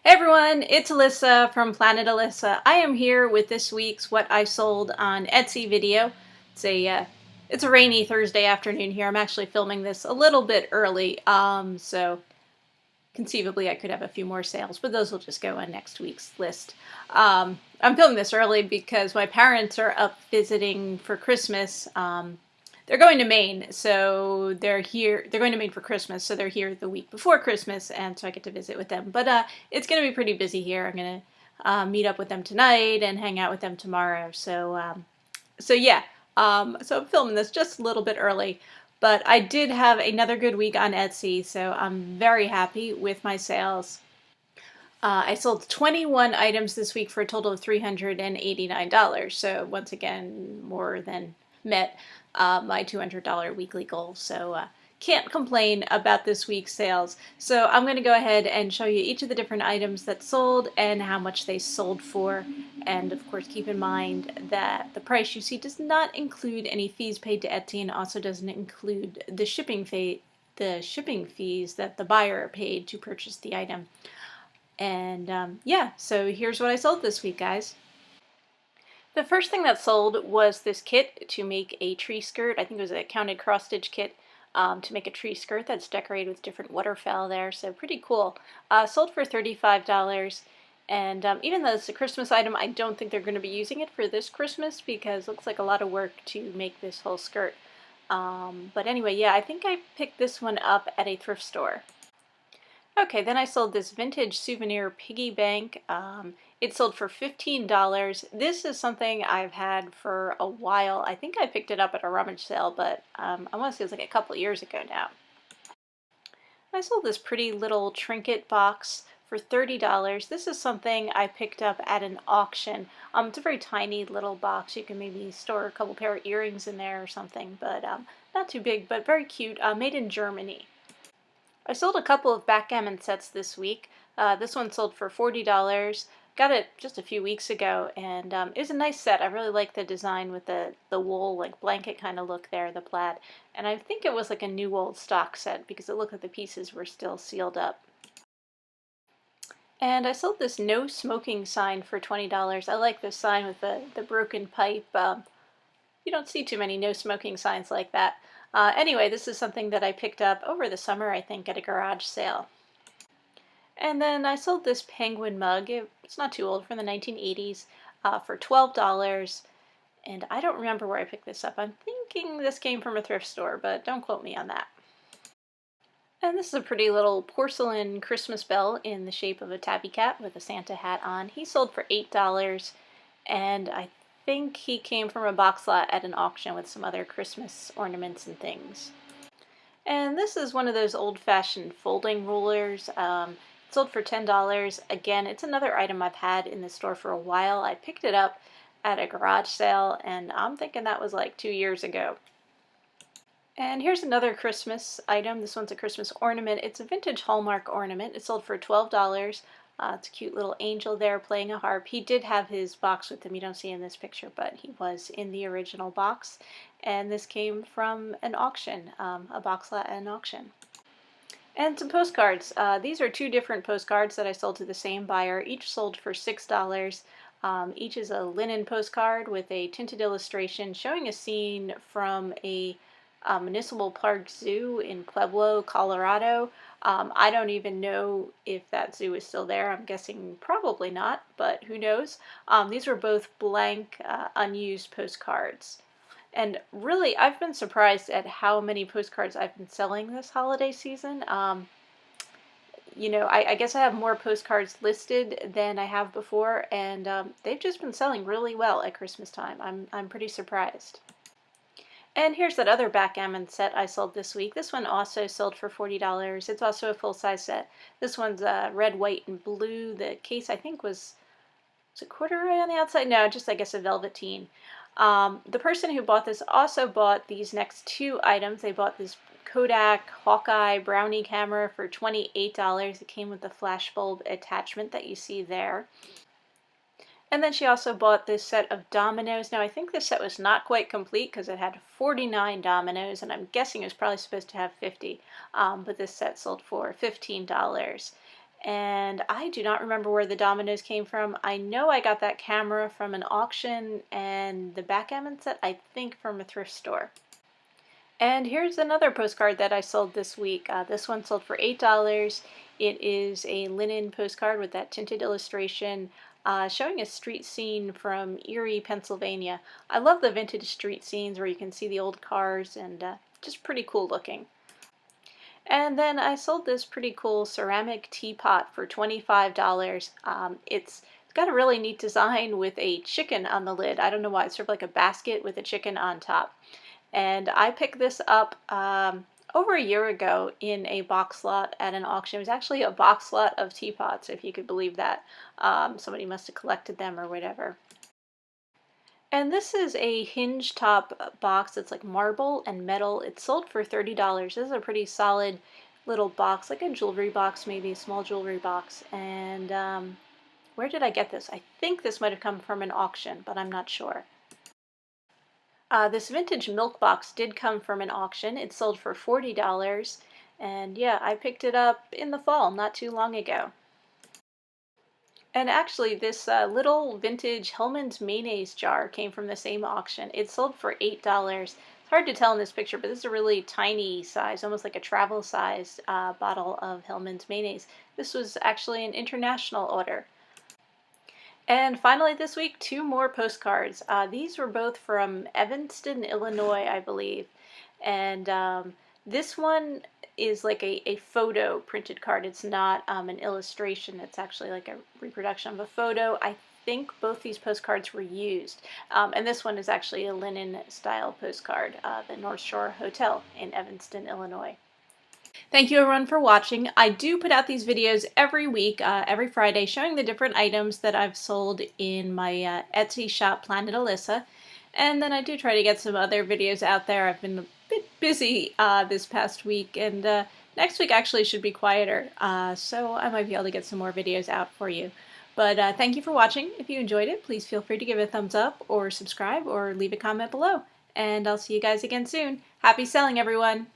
Hey everyone, it's Alissa from Planet Alissa. I am here with this week's What I Sold on Etsy video. It's a rainy Thursday afternoon here. I'm actually filming this a little bit early, so conceivably I could have a few more sales, but those will just go on next week's list. I'm filming this early because my parents are up visiting for Christmas. They're going to Maine, so they're here. They're going to Maine for Christmas, so they're here the week before Christmas, and so I get to visit with them. But it's going to be pretty busy here. I'm going to meet up with them tonight and hang out with them tomorrow. So yeah. So I'm filming this just a little bit early, but I did have another good week on Etsy, so I'm very happy with my sales. I sold 21 items this week for a total of $389. So once again, more than met my $200 weekly goal. So can't complain about this week's sales. So I'm going to go ahead and show you each of the different items that sold and how much they sold for. And of course, keep in mind that the price you see does not include any fees paid to Etsy, and also doesn't include the shipping fees that the buyer paid to purchase the item. And yeah, so here's what I sold this week, guys. The first thing that sold was this kit to make a tree skirt. I think it was a counted cross stitch kit to make a tree skirt that's decorated with different waterfowl there, so pretty cool. Sold for $35. And even though it's a Christmas item, I don't think they're going to be using it for this Christmas because it looks like a lot of work to make this whole skirt. But anyway, yeah, I think I picked this one up at a thrift store. Okay, then I sold this vintage souvenir piggy bank. It sold for $15. This is something I've had for a while. I think I picked it up at a rummage sale, but I want to say it was like a couple years ago now. I sold this pretty little trinket box for $30. This is something I picked up at an auction. It's a very tiny little box. You can maybe store a couple pair of earrings in there or something, but not too big, but very cute. Made in Germany. I sold a couple of backgammon sets this week. This one sold for $40. Got it just a few weeks ago, and it was a nice set. I really like the design with the wool, like blanket kind of look there, the plaid. And I think it was like a new old stock set because it looked like the pieces were still sealed up. And I sold this no smoking sign for $20. I like this sign with the broken pipe. You don't see too many no smoking signs like that. Anyway, this is something that I picked up over the summer, I think, at a garage sale. And then I sold this penguin mug. It's not too old, from the 1980s, for $12. And I don't remember where I picked this up. I'm thinking this came from a thrift store, but don't quote me on that. And this is a pretty little porcelain Christmas bell in the shape of a tabby cat with a Santa hat on. He sold for $8, and I think he came from a box lot at an auction with some other Christmas ornaments and things. And this is one of those old-fashioned folding rulers. It sold for $10. Again, it's another item I've had in the store for a while. I picked it up at a garage sale, and I'm thinking that was like 2 years ago. And here's another Christmas item. This one's a Christmas ornament. It's a vintage Hallmark ornament. It sold for $12. It's a cute little angel there playing a harp. He did have his box with him. You don't see in this picture, but he was in the original box. And this came from an auction, a box lot at an auction. And some postcards. These are two different postcards that I sold to the same buyer. Each sold for $6. Each is a linen postcard with a tinted illustration showing a scene from a Municipal Park Zoo in Pueblo, Colorado. I don't even know if that zoo is still there. I'm guessing probably not, but who knows. These were both blank, unused postcards. And really, I've been surprised at how many postcards I've been selling this holiday season. You know, I guess I have more postcards listed than I have before, and they've just been selling really well at Christmas time. I'm pretty surprised. And here's that other backgammon set I sold this week. This one also sold for $40. It's also a full-size set. This one's red, white, and blue. The case, I think, was it corduroy on the outside? No, just, I guess, a velveteen. The person who bought this also bought these next two items. They bought this Kodak Hawkeye Brownie camera for $28. It came with the flash bulb attachment that you see there. And then she also bought this set of dominoes. Now, I think this set was not quite complete because it had 49 dominoes, and I'm guessing it was probably supposed to have 50. But this set sold for $15. and I do not remember where the dominoes came from. I know I got that camera from an auction, and the backgammon set I think from a thrift store. And here's another postcard that I sold this week. This one sold for $8. It is a linen postcard with that tinted illustration showing a street scene from Erie, Pennsylvania. I love the vintage street scenes where you can see the old cars and just pretty cool looking. And then I sold this pretty cool ceramic teapot for $25. It's got a really neat design with a chicken on the lid. I don't know why, it's sort of like a basket with a chicken on top. And I picked this up over a year ago in a box lot at an auction. It was actually a box lot of teapots, if you could believe that. Somebody must have collected them or whatever. And this is a hinge top box that's like marble and metal. It's sold for $30. This is a pretty solid little box, like a jewelry box, maybe a small jewelry box. And where did I get this? I think this might have come from an auction, but I'm not sure. This vintage milk box did come from an auction. It sold for $40. And yeah, I picked it up in the fall, not too long ago. And actually, this little vintage Hellmann's mayonnaise jar came from the same auction. It sold for $8. It's hard to tell in this picture, but this is a really tiny size, almost like a travel-sized bottle of Hellmann's mayonnaise. This was actually an international order. And finally this week, 2 more postcards. These were both from Evanston, Illinois, I believe. And this one is like a photo printed card. It's not an illustration. It's actually like a reproduction of a photo. I think both these postcards were used. And this one is actually a linen style postcard, the North Shore Hotel in Evanston, Illinois. Thank you everyone for watching. I do put out these videos every week, every Friday, showing the different items that I've sold in my Etsy shop, Planet Alissa. And then I do try to get some other videos out there. I've been a bit busy this past week, and next week actually should be quieter, so I might be able to get some more videos out for you. But thank you for watching. If you enjoyed it, please feel free to give it a thumbs up or subscribe or leave a comment below. And I'll see you guys again soon. Happy selling, everyone!